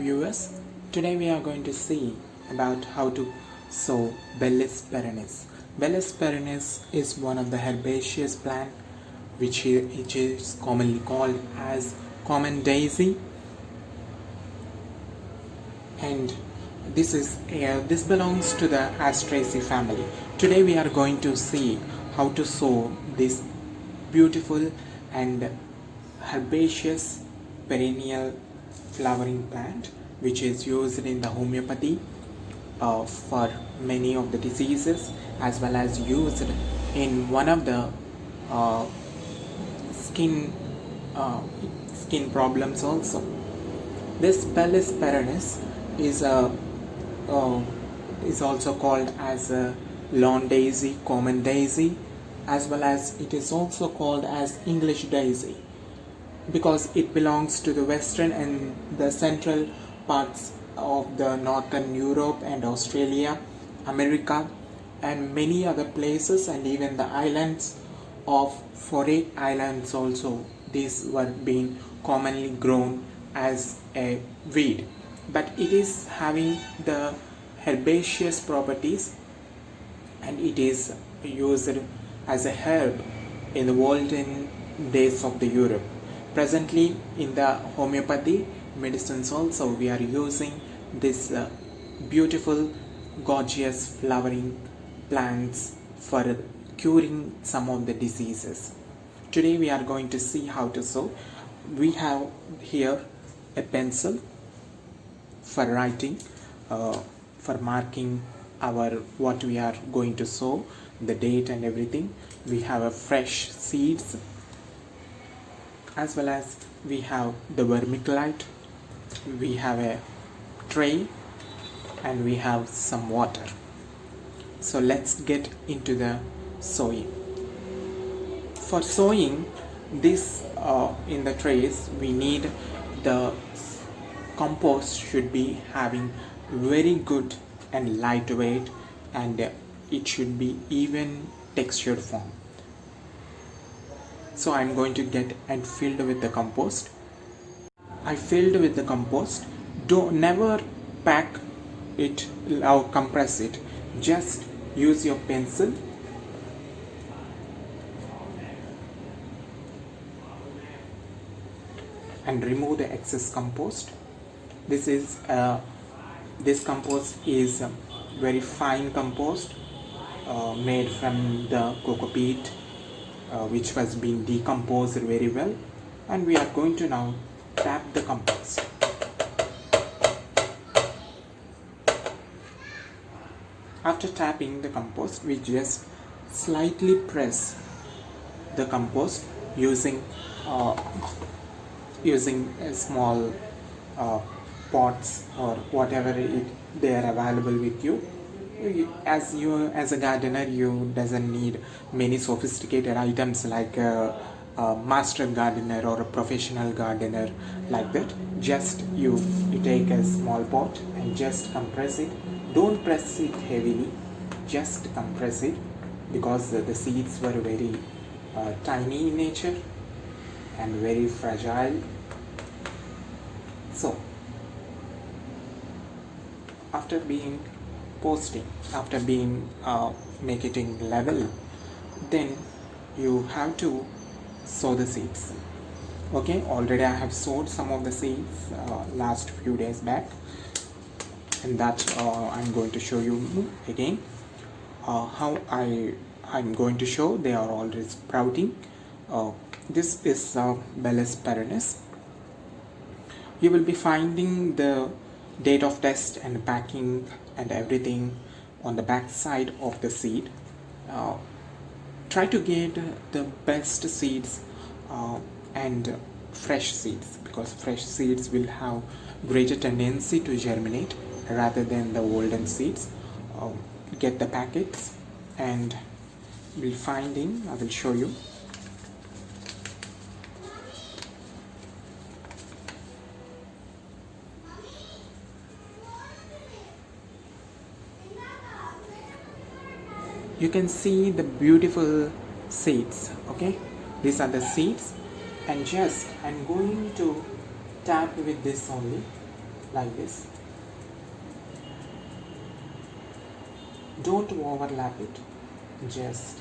viewers, today we are going to see about how to sow Bellis perennis. Bellis perennis is one of the herbaceous plant which is commonly called as common daisy, and this belongs to the Asteraceae family. Today we are going to see how to sow this beautiful and herbaceous perennial flowering plant which is used in the homeopathy for many of the diseases, as well as used in one of the uh, skin problems also. This Bellis perennis is is also called as a lawn daisy, common daisy, as well as it is also called as English daisy, because it belongs to the western and the central parts of the northern Europe and Australia, America, and many other places, and even the islands of Foray Islands also. These were being commonly grown as a weed, but it is having the herbaceous properties, and it is used as a herb in the olden days of the Europe. Presently in the homeopathy medicines also we are using this beautiful gorgeous flowering plants for curing some of the diseases. Today we are going to see how to sow. We have here a pencil for writing, for marking our what we are going to sow, the date and everything. We have a fresh seeds, as well as we have the vermiculite, we have a tray, and we have some water. So let's get into the sowing. For sowing this in the trays, we need the compost should be having very good and lightweight, and it should be even textured form. So I'm going to get and filled with the compost. I filled with the compost. Never pack it or compress it. Just use your pencil and remove the excess compost. This compost is very fine compost made from the cocoa peat, which was being decomposed very well, and we are going to now tap the compost. After tapping the compost, we just slightly press the compost using a small pots or whatever they are available with you. As a gardener, you doesn't need many sophisticated items like a master gardener or a professional gardener like that. Just you take a small pot and just compress it. Don't press it heavily, just compress it, because the seeds were very tiny in nature and very fragile. So after being make it in level, then you have to sow the seeds. Okay, already I have sowed some of the seeds last few days back, and that I'm going to show you again how I'm going to show. They are already sprouting. This is Bellis perennis. You will be finding the date of test and packing and everything on the back side of the seed. Try to get the best seeds and fresh seeds, because fresh seeds will have greater tendency to germinate rather than the olden seeds. Get the packets and we'll finding. I will show you. You can see the beautiful seeds. Okay, these are the seeds, and just I'm going to tap with this only. like this. Don't overlap it, just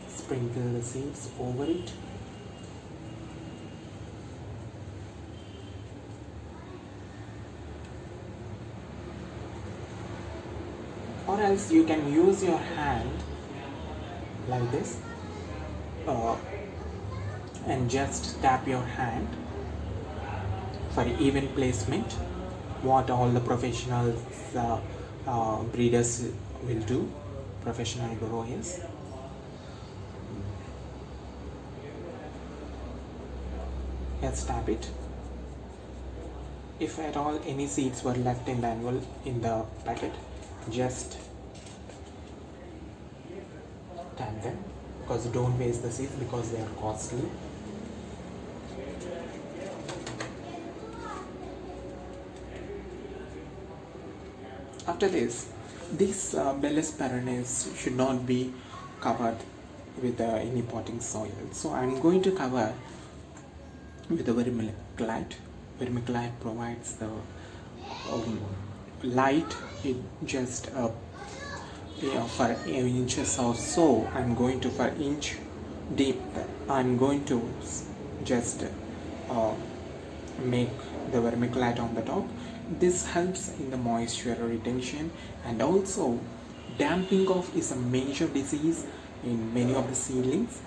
sprinkle the seeds over it. Or else you can use your hand like this and just tap your hand for even placement, what all the professionals breeders will do, professional growers. Let's tap it. If at all any seeds were left in the envelope in the packet, just tap them, because don't waste the seeds because they are costly. After this Bellis perennis should not be covered with any potting soil, so I'm going to cover with the vermiculite. Vermiculite provides the light. It just for inches or so. I'm going to for inch deep. I'm going to just make the vermiculite on the top. This helps in the moisture retention, and also damping off is a major disease in many of the seedlings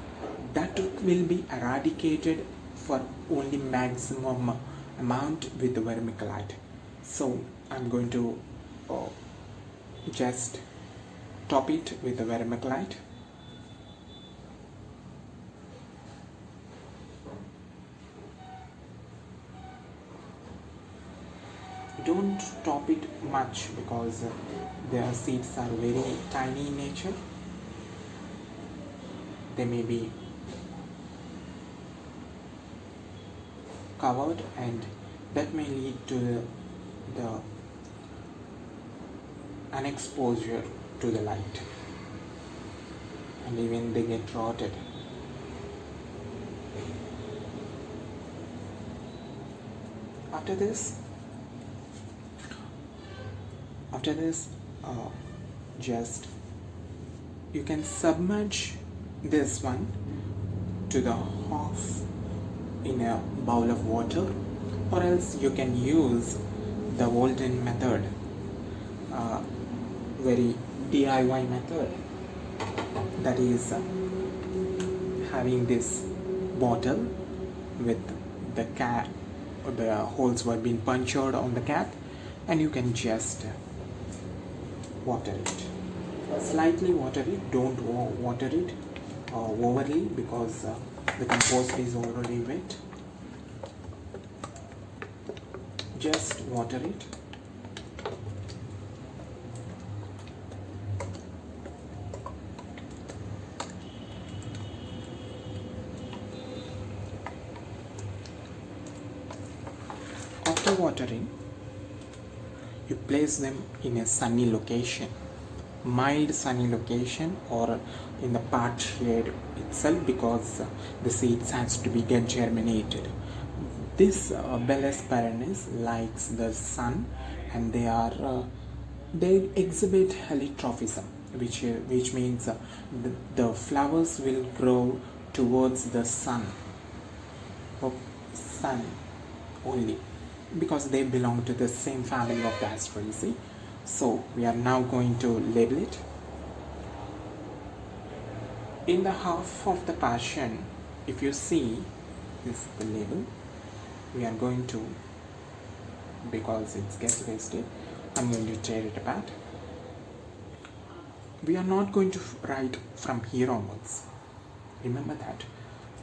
that will be eradicated for only maximum amount with the vermiculite. So I'm going to just top it with the vermiculite. Don't top it much because their seeds are very tiny in nature. They may be covered, and that may lead to the an exposure to the light, and even they get rotted. After this just you can submerge this one to the half in a bowl of water, or else you can use the Walden method, very DIY method, that is having this bottle with the cap, the holes were being punctured on the cap, and you can just water it, slightly water it. Don't water it overly because the compost is already wet. Just water it. After watering, you place them in a sunny location, mild sunny location, or in the part shade itself, because the seeds has to be get germinated. This Bellis perennis likes the sun, and they exhibit heterotrophism, which means the flowers will grow towards the sun only, because they belong to the same family of the Asteraceae. So we are now going to label it. In the half of the passion, if you see this is the label, we are going to, because it gets wasted, I'm going to tear it apart. We are not going to write from here onwards, remember that.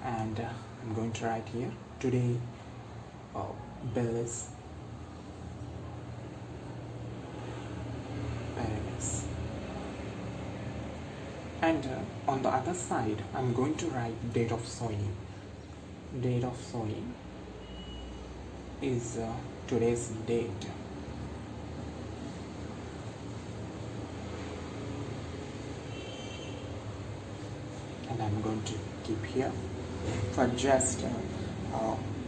And I'm going to write here today Bellis perennis, and on the other side I'm going to write date of sowing. Date of sowing is today's date. And I'm going to keep here for just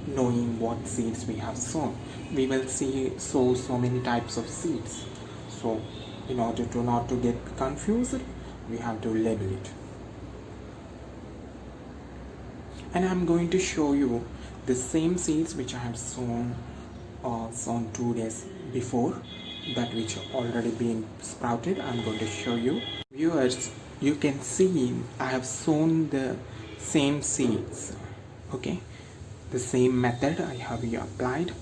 knowing what seeds we have sown. We will see so many types of seeds. So in order to not to get confused, we have to label it. And I'm going to show you the same seeds which I have sown 2 days before, that which already been sprouted. I'm going to show you. Viewers, you can see I have sown the same seeds, okay, the same method I have applied.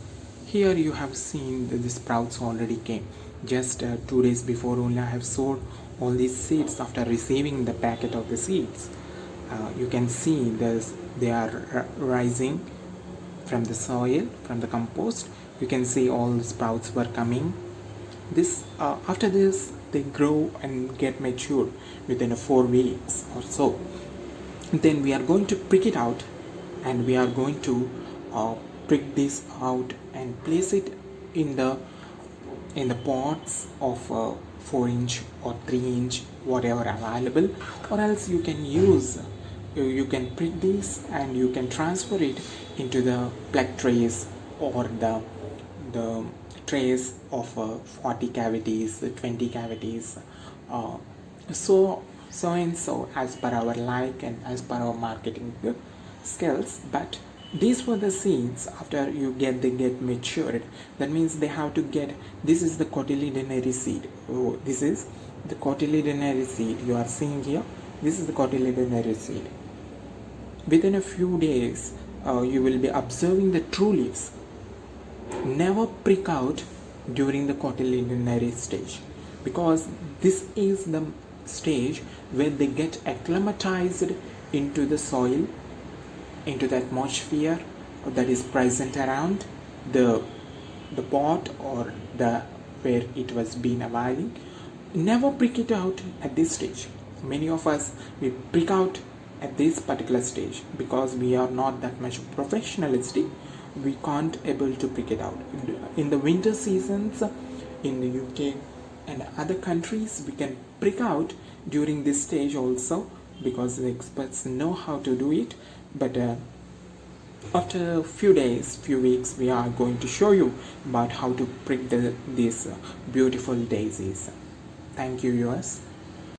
Here you have seen that the sprouts already came. Just 2 days before only I have sowed all these seeds after receiving the packet of the seeds. You can see they are rising from the soil, from the compost. You can see all the sprouts were coming. This after this they grow and get mature within 4 weeks or so. Then we are going to prick it out, and we are going to prick this out and place it in the pots of 4-inch or 3-inch, whatever available, or else you can use you can prick this and you can transfer it into the plug trays or the trays of 40 cavities, 20 cavities, so and so, as per our like and as per our marketing skills. But these were the seeds. After they get matured, that means they have to get, this is the cotyledonary seed. This is the cotyledonary seed you are seeing here. This is the cotyledonary seed. Within a few days you will be observing the true leaves. Never prick out during the cotyledonary stage, because this is the stage where they get acclimatized into the soil, into the atmosphere that is present around the pot or the where it was been availing. Never prick it out at this stage. Many of us, we prick out at this particular stage because we are not that much professionalistic. We can't able to prick it out. In the winter seasons in the UK and other countries, we can prick out during this stage also, because the experts know how to do it. But after a few days, few weeks, we are going to show you about how to prick these beautiful daisies. Thank you, viewers.